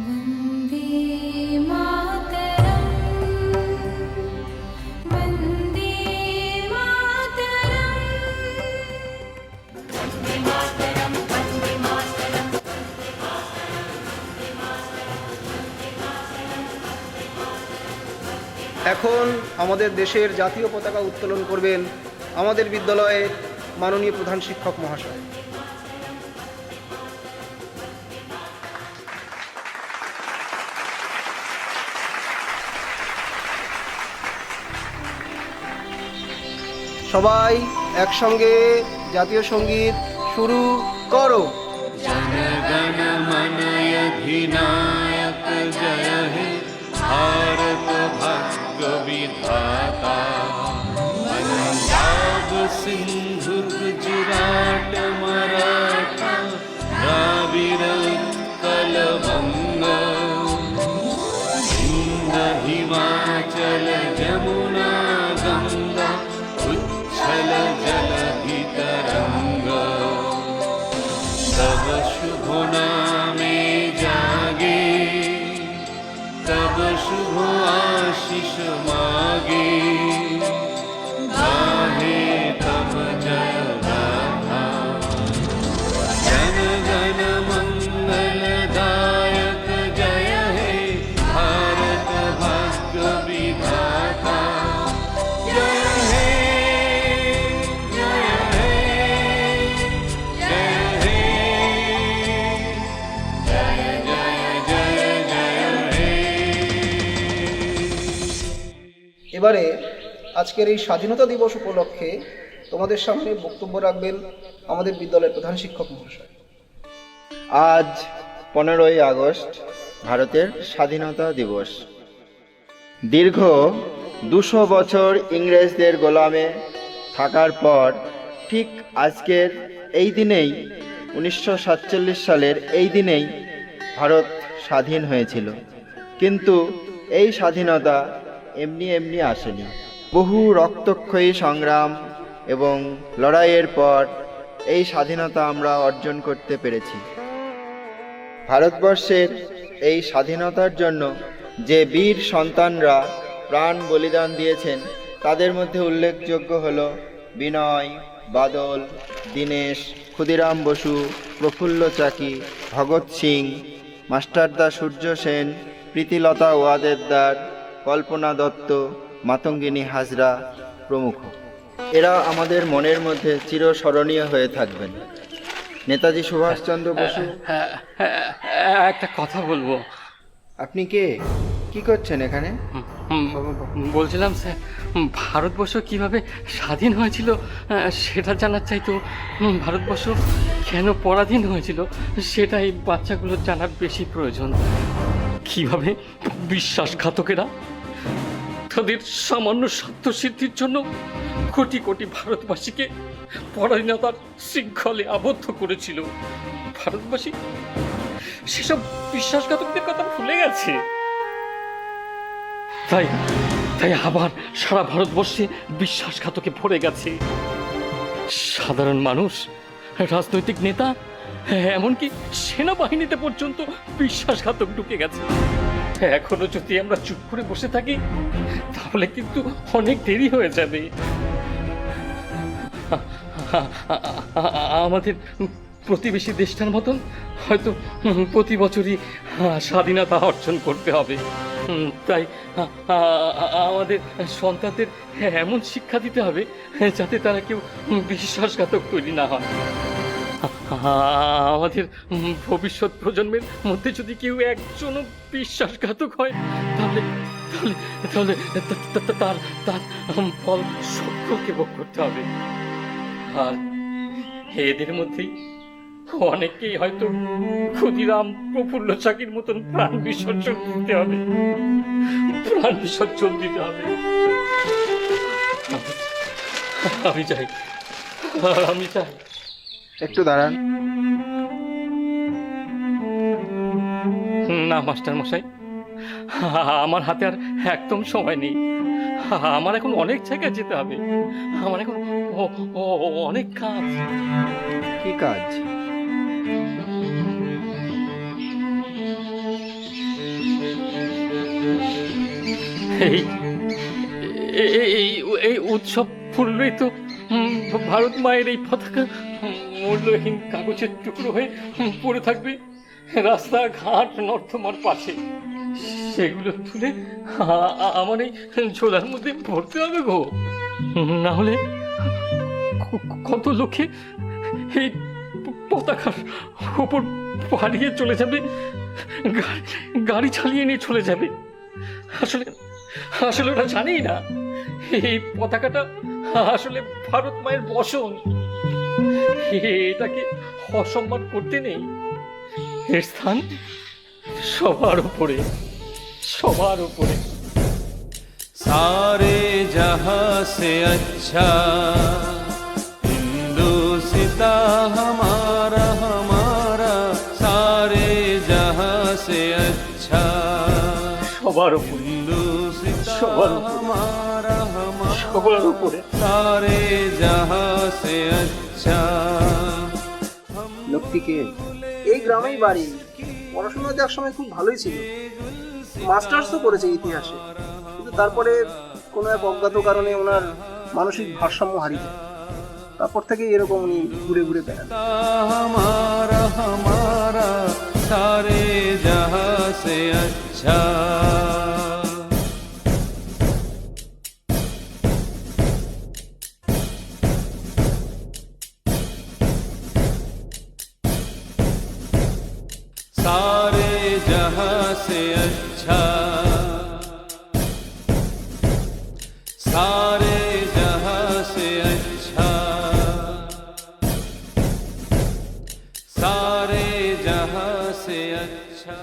वन्दे मातरम् वन्दे मातरम् এখন আমাদের দেশের জাতীয় পতাকা উত্তোলন করবেন আমাদের বিদ্যালয়ের মাননীয় প্রধান শিক্ষক মহাশয়। সবাই একসঙ্গে জাতীয় সঙ্গীত শুরু করো। जनगण मन अधिनायक जय हे भारत भाग्य विधाता पंजाब सिंधु गुजरात मराठा द्राविड़ उत्कल बंग सिंध हिमाचल जमुना गंगा उच्छल जलधि तरंग तब शुभ नामे जागे तब शुभ आशीष मागे गाहे तब जय गाथा जन गण मंगल दायक जय हे भारत भाग्य विधाता जय हे जय हे जय हे जय जय जय जय हे। এবারে আজকের এই স্বাধীনতা দিবস উপলক্ষে তোমাদের সামনে বক্তব্য রাখবেন আমাদের বিদ্যালয়ের প্রধান শিক্ষক মহাশয়। আজ 15ই আগস্ট ভারতের স্বাধীনতা দিবস। দীর্ঘ 200 বছর ইংরেজদের গোলামে থাকার পর ঠিক আজকের এই দিনেই 1947 সালের এই দিনেই ভারত স্বাধীন হয়েছিল। কিন্তু এই স্বাধীনতা এমনি এমনি আসেনি। বহু রক্তক্ষয়ী সংগ্রাম এবং লড়াইয়ের পর এই স্বাধীনতা আমরা অর্জন করতে পেরেছি। ভারতবর্ষের এই স্বাধীনতার জন্য যে বীর সন্তানরা প্রাণ বলিদান দিয়েছেন তাদের মধ্যে উল্লেখযোগ্য হল বিনয়, বাদল, দীনেশ, ক্ষুদিরাম বসু, প্রফুল্ল চাকি, ভগৎ সিং, মাস্টারদা সূর্য সেন, প্রীতিলতা ওয়াদেদার, কল্পনা দত্ত, মাতঙ্গিনী হাজরা প্রমুখ। এরা আমাদের মনের মধ্যে চিরস্মরণীয় হয়ে থাকবেন। নেতাজি সুভাষচন্দ্র বসু। একটা কথা বলবো। আপনি কে? কি করছেন এখানে? বলছিলাম স্যার, ভারতবর্ষ কিভাবে স্বাধীন হয়েছিল সেটা জানার চাইতো। ভারতবর্ষ কেন পরাধীন হয়েছিল সেটাই বাচ্চাগুলোর জানার বেশি প্রয়োজন। কিভাবে বিশ্বাসঘাতকেরা তাদের সামান্য স্বার্থসিদ্ধির জন্য কোটি কোটি ভারতবাসীকে পরাধীনতার শৃঙ্খলে আবদ্ধ করেছিল। ভারতবাসী সেসব বিশ্বাসঘাতকদের কথা ভুলে গেছে। তাই তাই আবার সারা ভারতবর্ষে বিশ্বাসঘাতকে ভরে গেছে। সাধারণ মানুষ, রাজনৈতিক নেতা, এমনকি সেনাবাহিনীতে পর্যন্ত বিশ্বাসঘাতক ঢুকে গেছে। এখনো যদি আমরা চুপ করে বসে থাকি তাহলে কিন্তু অনেক দেরি হয়ে যাবে। আমাদের প্রতিবেশী দেশটার মতন হয়তো প্রতি বছরই স্বাধীনতা অর্জন করতে হবে। তাই আমাদের সন্তানদের এমন শিক্ষা দিতে হবে যাতে তারা কেউ বিশ্বাসঘাতক তৈরি না হয়। আমাদের ভবিষ্যৎ প্রজন্মের মধ্যে যদি কেউ একজনও বিশ্বাসঘাতক হয় তাহলে তাহলে তাহলে তার তার ফল সত্যকে ভোগ করতে হবে। আর এদের মধ্যেই অনেকেই হয়তো ক্ষুদিরাম, প্রফুল্ল চাকির মতন প্রাণ বিসর্জন দিতে হবে। প্রাণ বিসর্জন দিতে হবে। আমি চাই আমি চাই একটু দাঁড়ান। না মাস্টার মশাই, আমার হাতে আর একদম সময় নেই। আমার এখন অনেক জায়গায় যেতে হবে। আমার এখন অনেক কাজ। কি কাজ? এই এই এই- এই উৎসব ফুললেই তো ভারত মায়ের এই পতাকা মূল্যহীন কাগজের টুকরো হয়ে পড়ে থাকবে রাস্তাঘাট নর্দমার পাশে। সেগুলো তুলে আমার এই ঝোলার মধ্যে ভরতে হবে গো, না হলে কত লোকে এই পতাকার ওপর পালিয়ে চলে যাবে, গাড়ি চালিয়ে নিয়ে চলে যাবে। আসলে আসলে ওরা জানেই না এই পতাকাটা আসলে ভারত মায়ের বসন। এটাকে অসম্মান করতে নেই, এর স্থান সবার উপরে, সবার উপরে। सारे जहां से अच्छा हिंदुस्ता हमारा हमारा सारे जहां से अच्छा সবার উপরে, हिंदुस्ता সবার উপরে, हमारा हमारा সবার উপরে। सारे जहां से अच्छा লোকটিকে এই গ্রামেই বাড়ি, পড়াশোনাতে এক সময় খুব ভালোই ছিল, মাস্টার্সও করেছে ইতিহাসে, কিন্তু তারপরে কোনো এক অজ্ঞাত কারণে ওনার মানসিক ভারসাম্য হারিয়ে যায়। তারপর থেকে এরকম উনি ঘুরে ঘুরে বেড়ান। हमारा हमारा सारे जहां से अच्छा सारे जहां से अच्छा सारे जहां से अच्छा सारे जहां से अच्छा